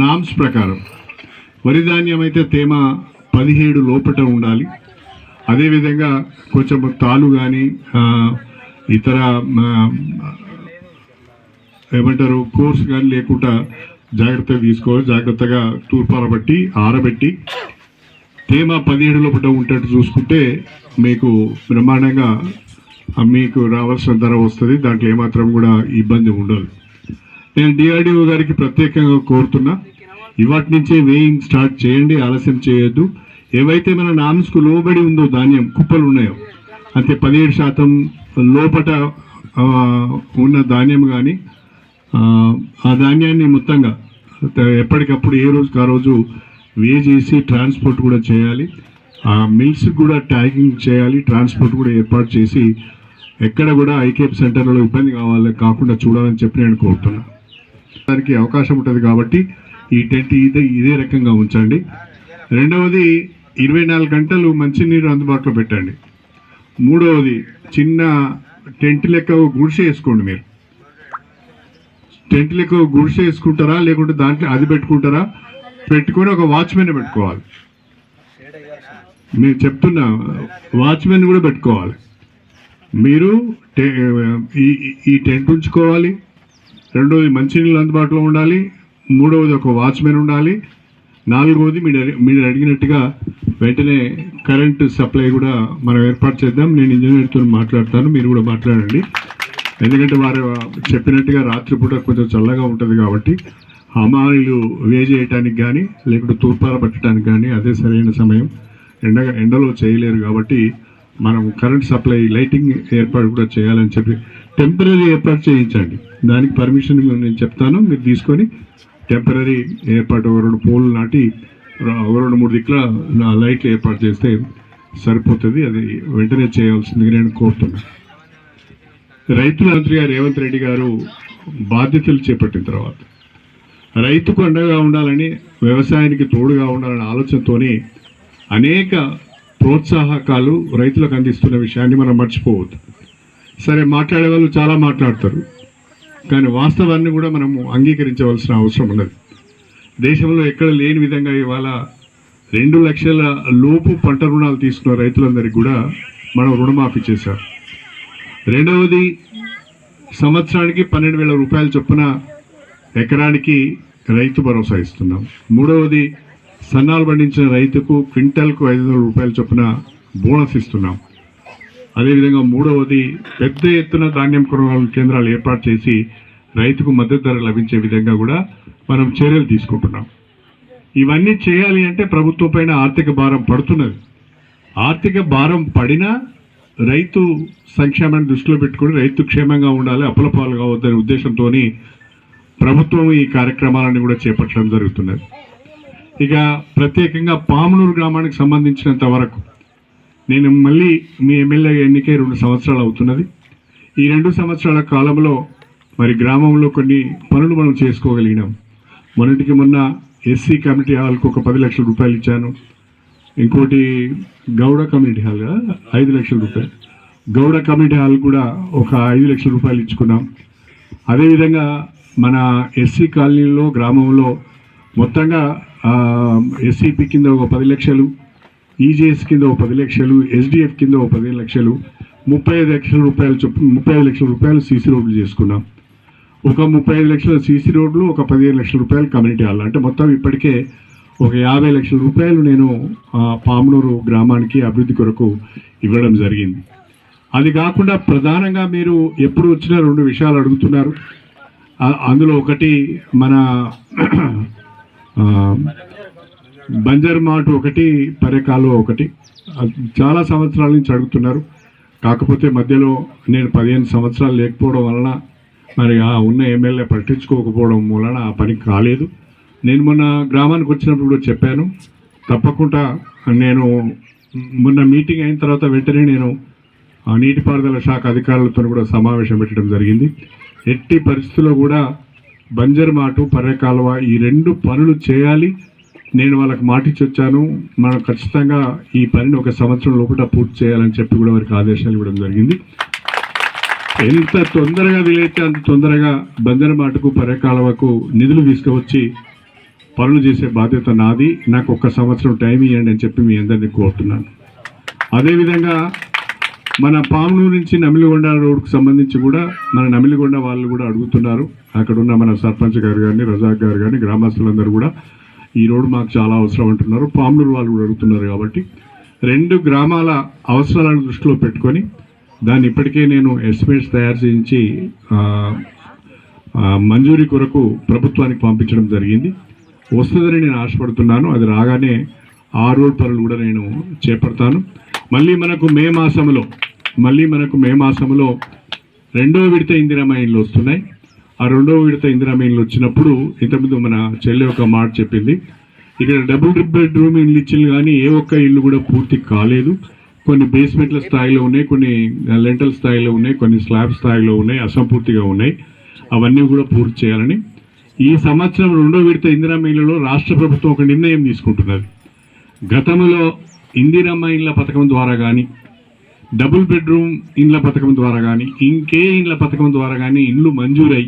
Norms ప్రకారం వరి ధాన్యం అయితే తేమ 17 లోపట ఉండాలి. అదేవిధంగా కొంచెం తాలు కానీ ఇతర ఏమంటారు కోర్స్ కానీ లేకుండా జాగ్రత్తగా తీసుకోవాలి. జాగ్రత్తగా తూర్పారబట్టి ఆరబెట్టి తేమ 17 లోపల ఉండేట్టు చూసుకుంటే మీకు బ్రహ్మాండంగా మీకు రావాల్సిన ధర వస్తుంది. దాంట్లో ఏమాత్రం కూడా ఇబ్బంది ఉండదు. నేను డిఆర్డిఓ గారికి ప్రత్యేకంగా కోరుతున్నా, ఇవాటి నుంచే వేయింగ్ స్టార్ట్ చేయండి, ఆలస్యం చేయొద్దు. ఏవైతే మన నామ్స్కు లోబడి ఉందో ధాన్యం కుప్పలు ఉన్నాయో అంటే 17% లోపట ఉన్న ధాన్యం కానీ ఆ ధాన్యాన్ని మొత్తంగా ఎప్పటికప్పుడు ఏ రోజుకి ఆ రోజు వే చేసి ట్రాన్స్పోర్ట్ కూడా చేయాలి. ఆ మిల్స్ కూడా ట్యాగింగ్ చేయాలి, ట్రాన్స్పోర్ట్ కూడా ఏర్పాటు చేసి ఎక్కడ కూడా ఐకేప్ సెంటర్లలో ఇబ్బంది కాకుండా చూడాలని చెప్పి నేను కోరుతున్నా. దానికి అవకాశం ఉంటుంది కాబట్టి ఈ టెంట్ ఇదే రకంగా ఉంచండి. రెండవది 24 గంటలు మంచినీరు అందుబాటులో పెట్టండి. మూడవది చిన్న టెంట్ లెక్క గుడిసె వేసుకోండి. మీరు టెంట్ లెక్క గుడిసె వేసుకుంటారా లేకుంటే దాంట్లో అది పెట్టుకుంటారా, పెట్టుకొని ఒక వాచ్మెన్ పెట్టుకోవాలి. మీరు చెప్తున్నా వాచ్మెన్ కూడా పెట్టుకోవాలి. మీరు ఈ టెంట్ ఉంచుకోవాలి. రెండవది మంచినీళ్ళు అందుబాటులో ఉండాలి. మూడవది ఒక వాచ్మెన్ ఉండాలి. నాలుగవది మీరు అడిగినట్టుగా వెంటనే కరెంటు సప్లై కూడా మనం ఏర్పాటు చేద్దాం. నేను ఇంజనీర్తో మాట్లాడతాను, మీరు కూడా మాట్లాడండి. ఎందుకంటే వారు చెప్పినట్టుగా రాత్రిపూట కొంచెం చల్లగా ఉంటుంది కాబట్టి హమాలీలు వే చేయటానికి కానీ లేకుంటే తూర్పార పట్టడానికి కానీ అదే సరైన సమయం. ఎండలో చేయలేరు కాబట్టి మనం కరెంట్ సప్లై లైటింగ్ ఏర్పాటు కూడా చేయాలని చెప్పి టెంపరీ ఏర్పాటు చేయించండి. దానికి పర్మిషన్ నేను చెప్తాను, మీరు తీసుకొని టెంపరీ ఏర్పాటు 2 పోల్ నాటి 2-3 దిక్కుల లైట్లు ఏర్పాటు చేస్తే సరిపోతుంది. అది వెంటనే చేయాల్సిందిగా నేను కోరుతున్నాను. రైతుల మంత్రి గారు రేవంత్ రెడ్డి గారు బాధ్యతలు చేపట్టిన తర్వాత రైతుకు అండగా ఉండాలని, వ్యవసాయానికి తోడుగా ఉండాలనే ఆలోచనతోనే అనేక ప్రోత్సాహకాలు రైతులకు అందిస్తున్న విషయాన్ని మనం మర్చిపోవద్దు. సరే, మాట్లాడే వాళ్ళు చాలా మాట్లాడతారు, కానీ వాస్తవాన్ని కూడా మనము అంగీకరించవలసిన అవసరం ఉన్నది. దేశంలో ఎక్కడ లేని విధంగా ఇవాళ 2 లక్షల లోపు పంట రుణాలు తీసుకున్న రైతులందరికీ కూడా మనం రుణమాఫీ చేశాం. రెండవది, సంవత్సరానికి 12,000 రూపాయల చొప్పున ఎకరానికి రైతు భరోసా ఇస్తున్నాం. మూడవది, సన్నాలు పండించిన రైతుకు క్వింటల్కు 500 రూపాయల చొప్పున బోనస్ ఇస్తున్నాం. అదేవిధంగా మూడవది, పెద్ద ఎత్తున ధాన్యం కొనుగోలు కేంద్రాలు ఏర్పాటు చేసి రైతుకు మద్దతు ధర లభించే విధంగా కూడా మనం చర్యలు తీసుకుంటున్నాం. ఇవన్నీ చేయాలి అంటే ప్రభుత్వం పైన ఆర్థిక భారం పడుతున్నది. ఆర్థిక భారం పడినా రైతు సంక్షేమాన్ని దృష్టిలో పెట్టుకుని రైతు క్షేమంగా ఉండాలి, అప్పులపాలు కావద్దనే ఉద్దేశంతో ప్రభుత్వం ఈ కార్యక్రమాలను కూడా చేపట్టడం జరుగుతున్నది. ఇక ప్రత్యేకంగా పామునూరు గ్రామానికి సంబంధించినంత వరకు నేను మళ్ళీ మీ ఎమ్మెల్యే ఎన్నికై 2 సంవత్సరాలు అవుతున్నది. ఈ 2 సంవత్సరాల కాలంలో మరి గ్రామంలో కొన్ని పనులు మనం చేసుకోగలిగినాం. మొన్నటికి మొన్న ఎస్సీ కమ్యూనిటీ హాల్కు ఒక 10 లక్షల రూపాయలు ఇచ్చాను. ఇంకోటి గౌడ కమ్యూనిటీ హాల్ 5 లక్షల రూపాయలు, గౌడ కమ్యూనిటీ హాల్ కూడా ఒక 5 లక్షల రూపాయలు ఇచ్చుకున్నాం. అదేవిధంగా మన ఎస్సీ కాలనీలో గ్రామంలో మొత్తంగా ఎస్సీపీ కింద ఒక 10 లక్షలు, ఈజేఎస్ కింద ఒక 10 లక్షలు, ఎస్డిఎఫ్ కింద ఒక 15 లక్షలు, 35 లక్షల రూపాయలు చొప్పున 35 లక్షల రూపాయలు సీసీ రోడ్లు చేసుకున్నాం. ఒక 35 లక్షల సీసీ రోడ్లు, ఒక 15 లక్షల రూపాయలు కమ్యూనిటీ హాల్, అంటే మొత్తం ఇప్పటికే ఒక 50 లక్షల రూపాయలు నేను పామునూరు గ్రామానికి అభివృద్ధి కొరకు ఇవ్వడం జరిగింది. అది కాకుండా ప్రధానంగా మీరు ఎప్పుడు వచ్చినా 2 విషయాలు అడుగుతున్నారు. అందులో ఒకటి మన బంజర్ మాట ఒకటి, పర్యకాలు ఒకటి, చాలా సంవత్సరాల నుంచి అడుగుతున్నారు. కాకపోతే మధ్యలో నేను 15 సంవత్సరాలు లేకపోవడం వలన మరి ఆ ఉన్న ఎమ్మెల్యే పట్టించుకోకపోవడం వలన ఆ పని కాలేదు. నేను మొన్న గ్రామానికి వచ్చినప్పుడు కూడా చెప్పాను, తప్పకుండా నేను మొన్న మీటింగ్ అయిన తర్వాత వెంటనే నేను నీటిపారుదల శాఖ అధికారులతో కూడా సమావేశం పెట్టడం జరిగింది. ఎట్టి పరిస్థితుల్లో కూడా బంజర్ మాటు, పర్యకాలువ ఈ 2 పనులు చేయాలి. నేను వాళ్ళకి మాటిచ్చి వచ్చాను, మనం ఖచ్చితంగా ఈ పనిని 1 సంవత్సరం లోపల పూర్తి చేయాలని చెప్పి కూడా వారికి ఆదేశాలు ఇవ్వడం జరిగింది. ఎంత తొందరగా వీలైతే అంత తొందరగా బందరమాటకు పర్యకాలవకు నిధులు తీసుకువచ్చి పనులు చేసే బాధ్యత నాది. నాకు 1 సంవత్సరం టైం ఇవ్వండి అని చెప్పి మీ అందరినీ కోరుతున్నాను. అదేవిధంగా మన పామునూరు నుంచి నమిలిగొండ రోడ్కు సంబంధించి కూడా మన నమిలిగొండ వాళ్ళు కూడా అడుగుతున్నారు. అక్కడ ఉన్న మన సర్పంచ్ గారు కానీ, రజాక్ గారు కానీ, గ్రామస్తులందరూ కూడా ఈ రోడ్డు మాకు చాలా అవసరం అంటున్నారు. పామునూరు వాళ్ళు కూడా అడుగుతున్నారు. కాబట్టి 2 గ్రామాల అవసరాలను దృష్టిలో పెట్టుకొని దాన్ని ఇప్పటికే నేను ఎస్టిమేట్స్ తయారు చేయించి మంజూరీ కొరకు ప్రభుత్వానికి పంపించడం జరిగింది. వస్తుందని నేను ఆశపడుతున్నాను. అది రాగానే ఆ రోడ్ పనులు కూడా నేను చేపడతాను. మళ్ళీ మనకు మే మాసంలో 2వ విడత ఇందిరమ్మ ఇండ్లు వస్తున్నాయి. ఆ 2వ విడత ఇందిరమ్మ ఇండ్లు వచ్చినప్పుడు ఇంతకుముందు మన చెల్లి ఒక మాట చెప్పింది, ఇక్కడ డబుల్ బెడ్రూమ్ ఇల్లు ఇచ్చింది కానీ ఏ ఒక్క ఇల్లు కూడా పూర్తి కాలేదు. కొన్ని బేస్మెంట్ల స్థాయిలో ఉన్నాయి, కొన్ని లెంటల్ స్థాయిలో ఉన్నాయి, కొన్ని స్లాబ్ స్థాయిలో ఉన్నాయి, అసంపూర్తిగా ఉన్నాయి. అవన్నీ కూడా పూర్తి చేయాలని ఈ సంవత్సరం 2వ విడత ఇందిరమ్మ ఇళ్లలో రాష్ట్ర ప్రభుత్వం ఒక నిర్ణయం తీసుకుంటున్నది. గతంలో ఇందిరమ్మ ఇండ్ల పథకం ద్వారా కానీ, డబుల్ బెడ్రూమ్ ఇండ్ల పథకం ద్వారా కానీ, ఇంకే ఇండ్ల పథకం ద్వారా కానీ ఇండ్లు మంజూరై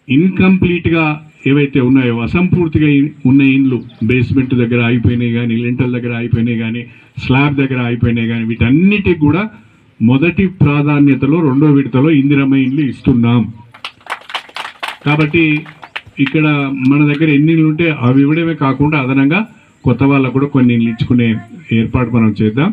ఇన్కంప్లీట్గా ఏవైతే ఉన్నాయో అసంపూర్తిగా ఉన్న ఇండ్లు బేస్మెంట్ దగ్గర ఆగిపోయినాయి కానీ, లెంటల్ దగ్గర ఆగిపోయినాయి కానీ, స్లాబ్ దగ్గర ఆగిపోయినాయి కానీ, వీటన్నిటికి కూడా మొదటి ప్రాధాన్యతలో 2వ విడతలో ఇందిరమ్మ ఇండ్లు ఇస్తున్నాం. కాబట్టి ఇక్కడ మన దగ్గర ఎన్ని ఇళ్ళు ఉంటే అవి ఇవ్వడమే కాకుండా అదనంగా కొత్త వాళ్ళకు కూడా కొన్ని ఇళ్ళు ఇచ్చుకునే ఏర్పాటు మనం చేద్దాం.